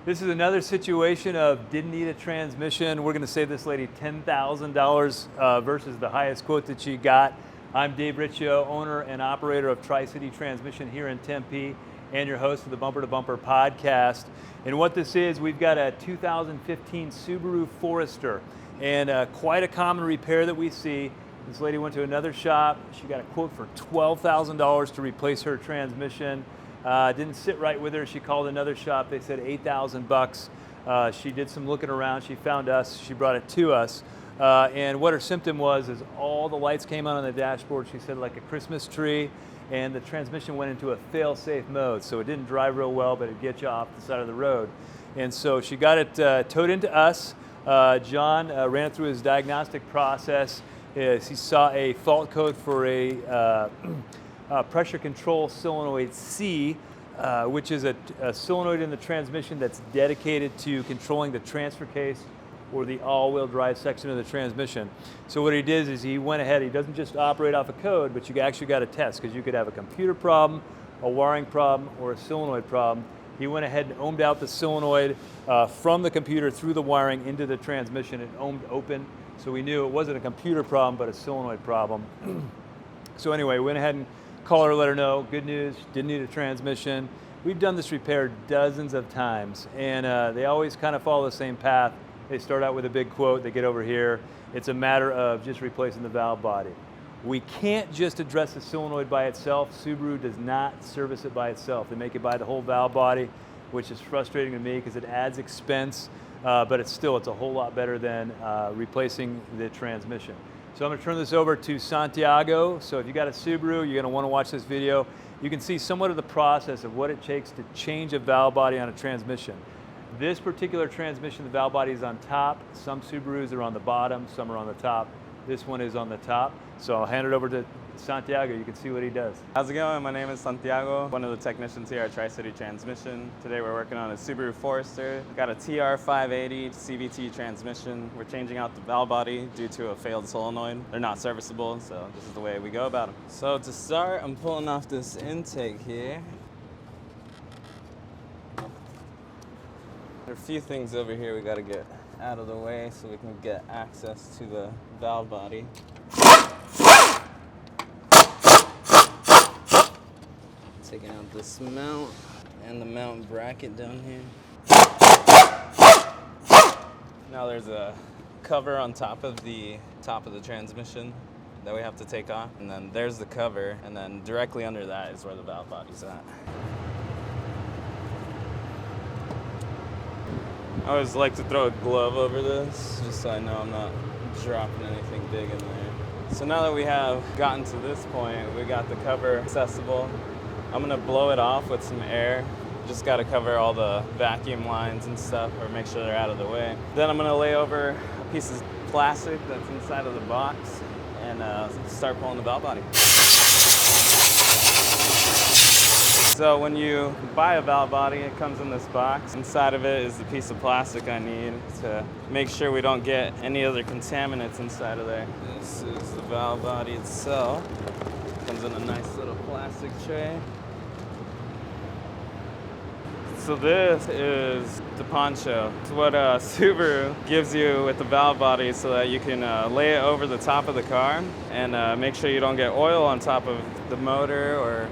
This is another situation of didn't need a transmission. We're going to save this lady $10,000 versus the highest quote that she got. I'm Dave Riccio, owner and operator of Tri-City Transmission here in Tempe, and your host of the Bumper to Bumper podcast. And what this is, we've got a 2015 Subaru Forester, and quite a common repair that we see. This lady went to another shop. She got a quote for $12,000 to replace her transmission. Didn't sit right with her. She called another shop. They said $8,000. She did some looking around. She found us. She brought it to us. And what her symptom was is all the lights came on the dashboard. She said like a Christmas tree, and the transmission went into a fail-safe mode. So it didn't drive real well, but it'd get you off the side of the road. And so she got it towed into us. John ran it through his diagnostic process. He saw a fault code for a pressure control solenoid C, which is a solenoid in the transmission that's dedicated to controlling the transfer case or the all-wheel drive section of the transmission. So what he did is he went ahead, he doesn't just operate off a code, but you actually got to test, because you could have a computer problem, a wiring problem, or a solenoid problem. He went ahead and ohmed out the solenoid from the computer through the wiring into the transmission and ohmed open. So we knew it wasn't a computer problem, but a solenoid problem. So anyway, we went ahead and called her, let her know, good news, didn't need a transmission. We've done this repair dozens of times, and they always kind of follow the same path. They start out with a big quote, they get over here. It's a matter of just replacing the valve body. We can't just address the solenoid by itself. Subaru does not service it by itself. They make you buy the whole valve body, which is frustrating to me because it adds expense, but it's a whole lot better than replacing the transmission. So I'm going to turn this over to Santiago. So if you got a Subaru, you're going to want to watch this video. You can see somewhat of the process of what it takes to change a valve body on a transmission. This particular transmission, the valve body is on top. Some Subarus are on the bottom, some are on the top. This one is on the top. So I'll hand it over to Santiago. You can see what he does. How's it going? My name is Santiago, one of the technicians here at Tri-City Transmission. Today we're working on a Subaru Forester. We've got a TR580 CVT transmission. We're changing out the valve body due to a failed solenoid. They're not serviceable, so this is the way we go about them. So to start, I'm pulling off this intake here. There are a few things over here we got to get out of the way so we can get access to the valve body. Taking out this mount and the mount bracket down here. Now there's a cover on top of the transmission that we have to take off, and then there's the cover, and then directly under that is where the valve body's at. I always like to throw a glove over this, just so I know I'm not dropping anything big in there. So now that we have gotten to this point, we got the cover accessible. I'm gonna blow it off with some air. Just gotta cover all the vacuum lines and stuff, or make sure they're out of the way. Then I'm gonna lay over a piece of plastic that's inside of the box and start pulling the valve body. So when you buy a valve body, it comes in this box. Inside of it is the piece of plastic I need to make sure we don't get any other contaminants inside of there. This is the valve body itself. Comes in a nice little plastic tray. So this is the poncho. It's what Subaru gives you with the valve body so that you can lay it over the top of the car and make sure you don't get oil on top of the motor or,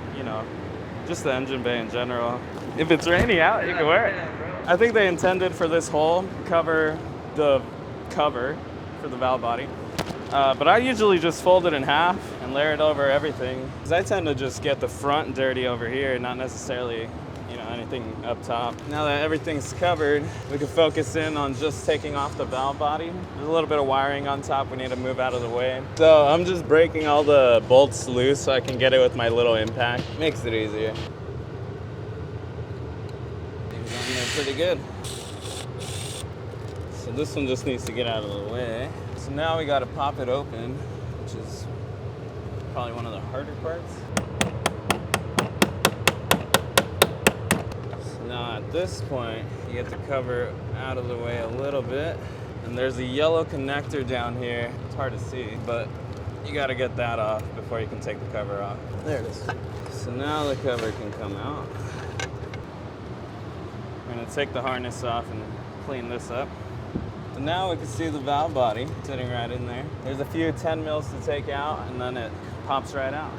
just the engine bay in general. If it's rainy out, you can wear it. I think they intended for this hole cover the cover for the valve body. But I usually just fold it in half and layer it over everything. Because I tend to just get the front dirty over here, not necessarily, anything up top. Now that everything's covered, we can focus in on just taking off the valve body. There's a little bit of wiring on top we need to move out of the way. So I'm just breaking all the bolts loose so I can get it with my little impact. Makes it easier. Things on there pretty good. So this one just needs to get out of the way. So now we got to pop it open, which is probably one of the harder parts. Now at this point, you get the cover out of the way a little bit. And there's a yellow connector down here. It's hard to see, but you got to get that off before you can take the cover off. There it is. So now the cover can come out. We're going gonna take the harness off and clean this up. So now we can see the valve body sitting right in there. There's a few 10 mils to take out, and then it pops right out.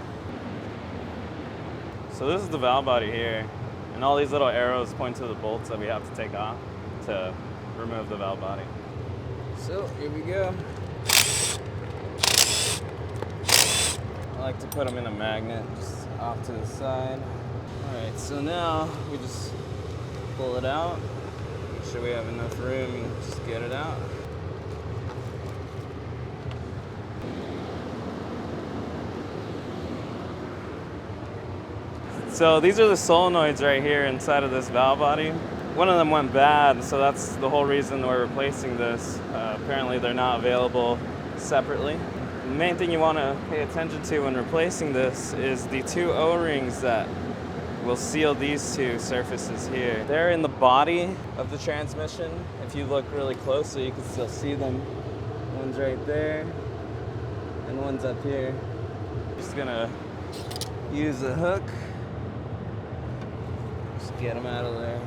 So this is the valve body here, and all these little arrows point to the bolts that we have to take off to remove the valve body. So here we go. I like to put them in a magnet just off to the side. All right, so now we just pull it out. Make sure we have enough room and just get it out. So these are the solenoids right here inside of this valve body. One of them went bad, so that's the whole reason we're replacing this. Apparently they're not available separately. The main thing you want to pay attention to when replacing this is the two O-rings that will seal these two surfaces here. They're in the body of the transmission. If you look really closely, you can still see them. One's right there, and one's up here. Just gonna use a hook. Just get them out of there.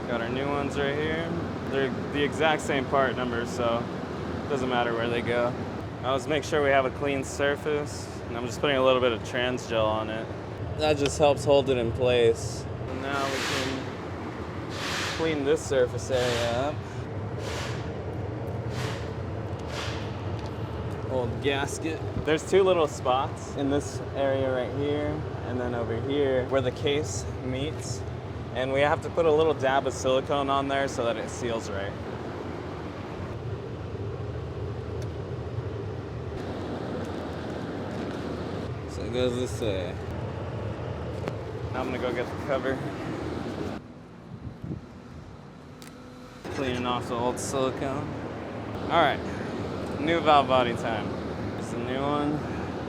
Got our new ones right here. They're the exact same part number, so it doesn't matter where they go. Now let's make sure we have a clean surface. And I'm just putting a little bit of trans gel on it. That just helps hold it in place. And now we can clean this surface area up. Old gasket. There's two little spots in this area right here and then over here where the case meets. And we have to put a little dab of silicone on there so that it seals right. So it goes this way. Now I'm gonna go get the cover. Cleaning off the old silicone. All right, new valve body time. It's the new one.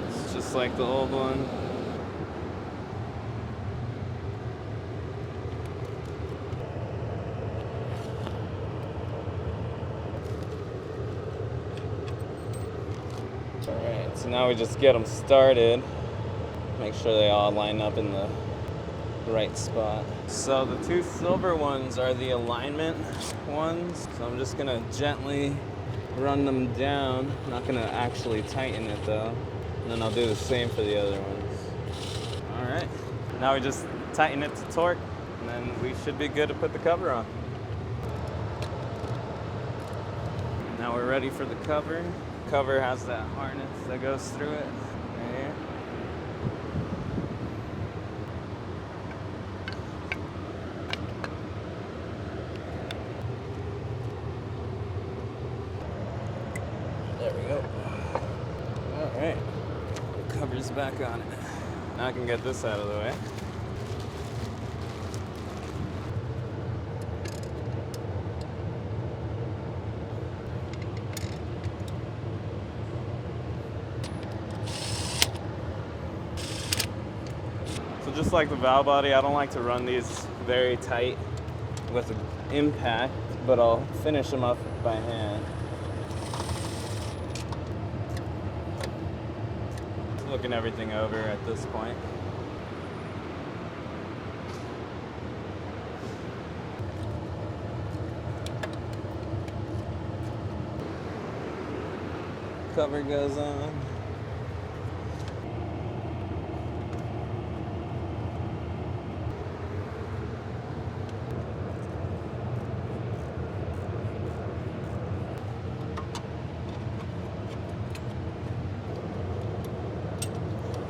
It's just like the old one. Alright, so now we just get them started. Make sure they all line up in the right spot. So the two silver ones are the alignment ones. So I'm just gonna gently run them down. I'm not gonna actually tighten it though. And then I'll do the same for the other ones. Alright, now we just tighten it to torque, and then we should be good to put the cover on. Now we're ready for the cover. Cover has that harness that goes through it right here. There we go. All right, cover's back on it. Now I can get this out of the way. Just like the valve body, I don't like to run these very tight with an impact, but I'll finish them up by hand. Looking everything over at this point. Cover goes on.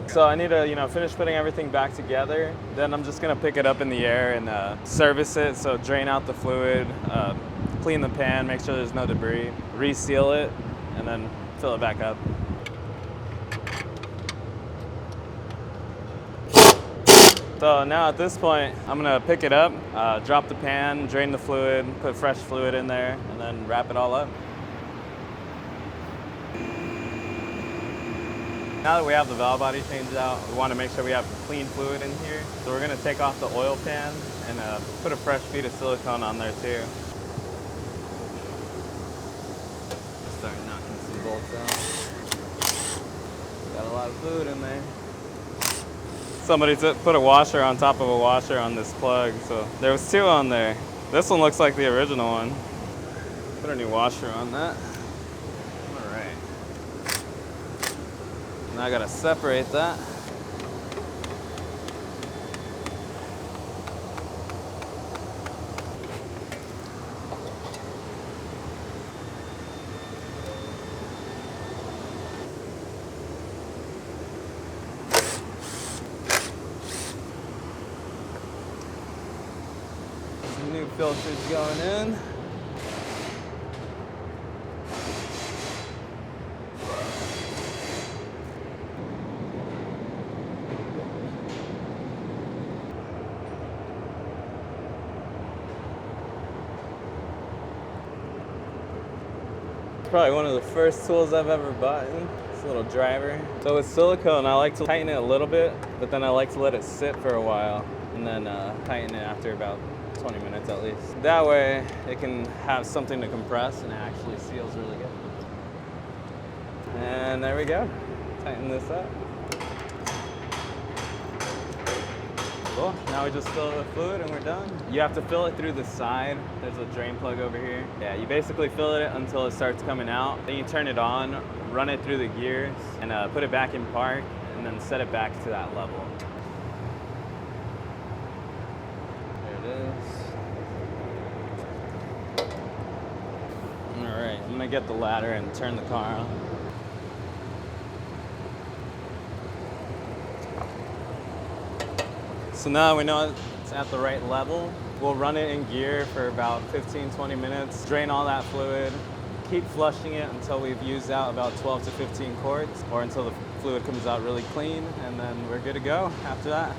So I need to, finish putting everything back together. Then I'm just gonna pick it up in the air and service it. So drain out the fluid, clean the pan, make sure there's no debris, reseal it, and then fill it back up. So now at this point, I'm gonna pick it up, drop the pan, drain the fluid, put fresh fluid in there, and then wrap it all up. Now that we have the valve body changed out, we want to make sure we have clean fluid in here. So we're going to take off the oil pan and put a fresh bead of silicone on there too. Start knocking some bolts out. Got a lot of fluid in there. Somebody put a washer on top of a washer on this plug, so there was 2 on there. This one looks like the original one. Put a new washer on that. All right. Now I gotta separate that. New filters going in. It's probably one of the first tools I've ever bought. This little driver. So with silicone, I like to tighten it a little bit, but then I like to let it sit for a while and then tighten it after about 20 minutes at least. That way it can have something to compress and it actually seals really good. And there we go. Tighten this up. Cool. Now we just fill it with fluid and we're done. You have to fill it through the side. There's a drain plug over here. Yeah, you basically fill it until it starts coming out. Then you turn it on, run it through the gears, and put it back in park, and then set it back to that level. All right, I'm gonna get the ladder and turn the car on. So now we know it's at the right level. We'll run it in gear for about 15-20 minutes, drain all that fluid, keep flushing it until we've used out about 12 to 15 quarts, or until the fluid comes out really clean, and then we're good to go after that.